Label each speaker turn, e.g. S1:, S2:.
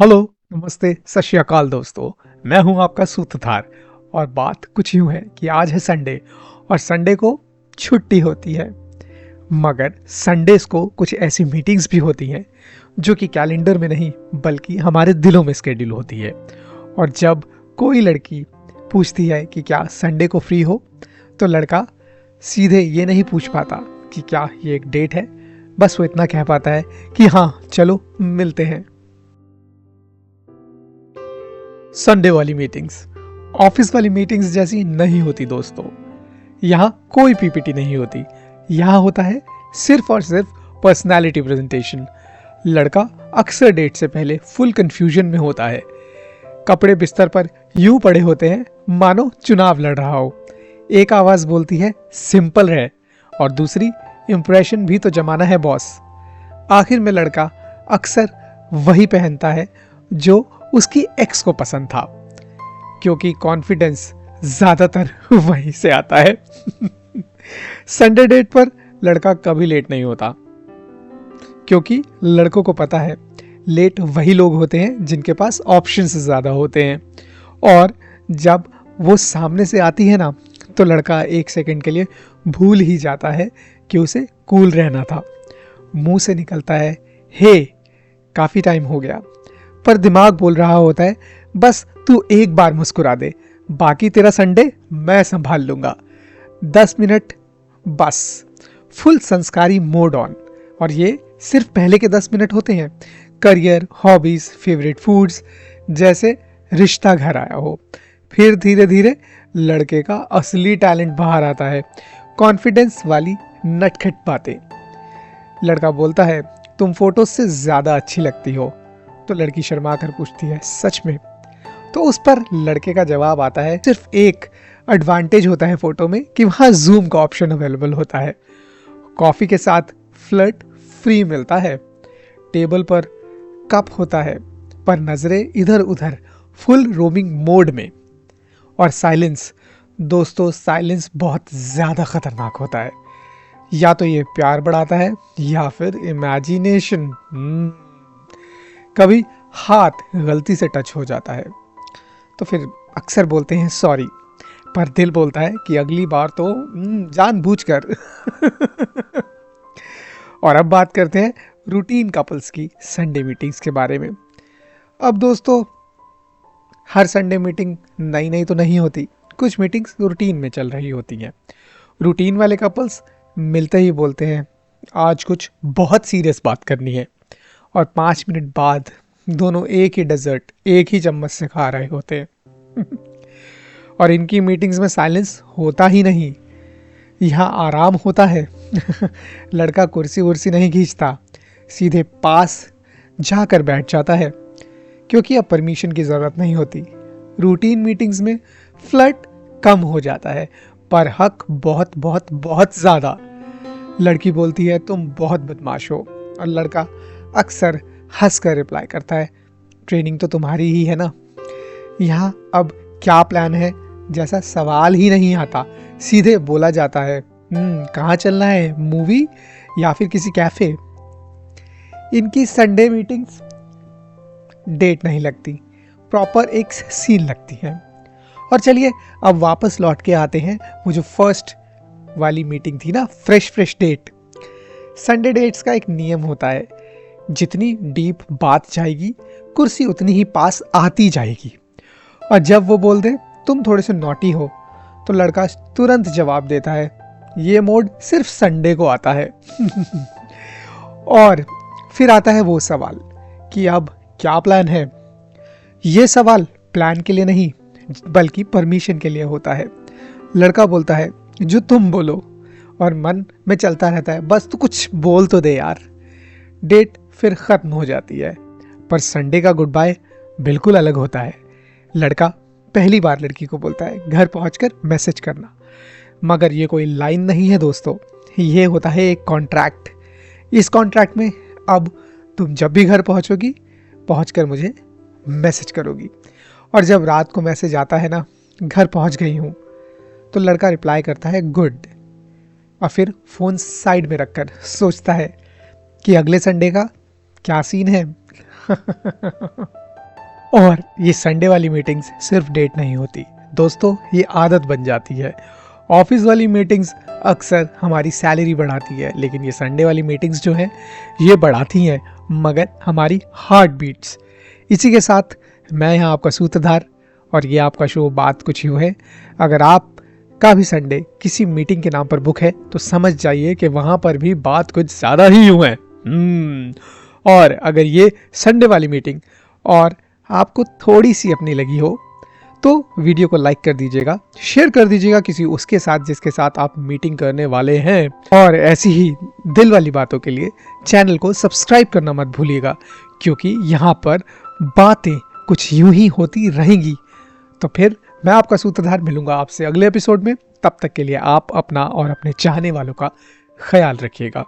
S1: Hello, नमस्ते, सत श्री अकाल दोस्तों। मैं हूं आपका सूत्रधार और बात कुछ यूं है कि आज है संडे और संडे को छुट्टी होती है। मगर संडेज को कुछ ऐसी मीटिंग्स भी होती हैं जो कि कैलेंडर में नहीं बल्कि हमारे दिलों में शेड्यूल होती है। और जब कोई लड़की पूछती है कि क्या संडे को फ्री हो, तो लड़का सीधे ये नहीं पूछ पाता कि क्या ये एक डेट है। बस वो इतना कह पाता है कि हाँ चलो मिलते हैं। संडे वाली मीटिंग्स ऑफिस वाली मीटिंग्स जैसी नहीं होती दोस्तों। यहाँ कोई पीपीटी नहीं होती। यहाँ होता है सिर्फ और सिर्फ पर्सनालिटी प्रेजेंटेशन। लड़का अक्सर डेट से पहले फुल कंफ्यूजन में होता है। कपड़े बिस्तर पर यूं पड़े होते हैं मानो चुनाव लड़ रहा हो। एक आवाज बोलती है सिंपल रहे और दूसरी इंप्रेशन भी तो जमाना है बॉस। आखिर में लड़का अक्सर वही पहनता है जो उसकी एक्स को पसंद था, क्योंकि कॉन्फिडेंस ज्यादातर वहीं से आता है। संडे डेट पर लड़का कभी लेट नहीं होता, क्योंकि लड़कों को पता है लेट वही लोग होते हैं जिनके पास ऑप्शंस ज्यादा होते हैं। और जब वो सामने से आती है ना, तो लड़का एक सेकंड के लिए भूल ही जाता है कि उसे कूल रहना था। मुंह से निकलता है हे, काफी टाइम हो गया, पर दिमाग बोल रहा होता है बस तू एक बार मुस्कुरा दे, बाकी तेरा संडे मैं संभाल लूंगा। 10 मिनट बस, फुल संस्कारी मोड ऑन। और ये सिर्फ पहले के 10 मिनट होते हैं। करियर, हॉबीज, फेवरेट फूड्स, जैसे रिश्ता घर आया हो। फिर धीरे धीरे लड़के का असली टैलेंट बाहर आता है, कॉन्फिडेंस वाली नटखट बातें। लड़का बोलता है तुम फोटो से ज्यादा अच्छी लगती हो, तो लड़की शर्मा कर पूछती है सच में? तो उस पर लड़के का जवाब आता है सिर्फ एक एडवांटेज होता है फोटो में कि वहां जूम का ऑप्शन अवेलेबल होता है। कॉफी के साथ फ्लर्ट फ्री मिलता है। टेबल पर कप होता है, पर नजरें इधर उधर, फुल रोमिंग मोड में। और साइलेंस दोस्तों, साइलेंस बहुत ज्यादा खतरनाक होता है। या तो ये प्यार बढ़ाता है या फिर इमेजिनेशन। कभी हाथ गलती से टच हो जाता है तो फिर अक्सर बोलते हैं सॉरी, पर दिल बोलता है कि अगली बार तो जानबूझकर। और अब बात करते हैं रूटीन कपल्स की संडे मीटिंग्स के बारे में। अब दोस्तों, हर संडे मीटिंग नई नई तो नहीं होती, कुछ मीटिंग्स रूटीन में चल रही होती हैं। रूटीन वाले कपल्स मिलते ही बोलते हैं आज कुछ बहुत सीरियस बात करनी है, और 5 मिनट बाद दोनों एक ही डेजर्ट एक ही चम्मच से खा रहे होते हैं। और इनकी मीटिंग्स में साइलेंस होता ही नहीं, यहाँ आराम होता है। लड़का कुर्सी वुर्सी नहीं खींचता, सीधे पास जाकर बैठ जाता है, क्योंकि अब परमिशन की जरूरत नहीं होती। रूटीन मीटिंग्स में फ्लर्ट कम हो जाता है, पर हक बहुत बहुत बहुत ज्यादा। लड़की बोलती है तुम बहुत बदमाश हो, और लड़का अक्सर हंसकर रिप्लाई करता है ट्रेनिंग तो तुम्हारी ही है ना। यहाँ अब क्या प्लान है जैसा सवाल ही नहीं आता, सीधे बोला जाता है कहाँ चलना है, मूवी या फिर किसी कैफे। इनकी संडे मीटिंग्स डेट नहीं लगती, प्रॉपर एक सीन लगती है। और चलिए अब वापस लौट के आते हैं, वो जो फर्स्ट वाली मीटिंग थी ना, fresh fresh date. Sunday dates का एक नियम होता है, जितनी डीप बात जाएगी कुर्सी उतनी ही पास आती जाएगी। और जब वो बोल दे तुम थोड़े से नॉटी हो, तो लड़का तुरंत जवाब देता है ये मोड सिर्फ संडे को आता है। और फिर आता है वो सवाल कि अब क्या प्लान है। ये सवाल प्लान के लिए नहीं बल्कि परमिशन के लिए होता है। लड़का बोलता है जो तुम बोलो, और मन में चलता रहता है बस तू कुछ बोल तो दे यार। डेट फिर खत्म हो जाती है, पर संडे का गुड बाय बिल्कुल अलग होता है। लड़का पहली बार लड़की को बोलता है घर पहुंचकर मैसेज करना, मगर ये कोई लाइन नहीं है दोस्तों, ये होता है एक कॉन्ट्रैक्ट। इस कॉन्ट्रैक्ट में अब तुम जब भी घर पहुंचोगी पहुंचकर मुझे मैसेज करोगी। और जब रात को मैसेज आता है ना घर पहुंच गई हूं, तो लड़का रिप्लाई करता है गुड, और फिर फोन साइड में रखकर सोचता है कि अगले संडे का क्या सीन है। और ये संडे वाली मीटिंग्स सिर्फ डेट नहीं होती दोस्तों, ये आदत बन जाती है। ऑफिस वाली मीटिंग्स अक्सर हमारी सैलरी बढ़ाती है, लेकिन ये संडे वाली मीटिंग्स जो हैं ये बढ़ाती हैं मगर हमारी हार्ट बीट्स। इसी के साथ मैं यहाँ आपका सूत्रधार और ये आपका शो बात कुछ यूँ है। अगर आप का भी संडे किसी मीटिंग के नाम पर बुक है तो समझ जाइए कि वहाँ पर भी बात कुछ ज़्यादा ही यूँ है। और अगर ये संडे वाली मीटिंग और आपको थोड़ी सी अपनी लगी हो तो वीडियो को लाइक कर दीजिएगा, शेयर कर दीजिएगा किसी उसके साथ जिसके साथ आप मीटिंग करने वाले हैं। और ऐसी ही दिल वाली बातों के लिए चैनल को सब्सक्राइब करना मत भूलिएगा, क्योंकि यहाँ पर बातें कुछ यूं ही होती रहेंगी। तो फिर मैं आपका सूत्रधार मिलूंगा आपसे अगले एपिसोड में। तब तक के लिए आप अपना और अपने चाहने वालों का ख्याल रखिएगा।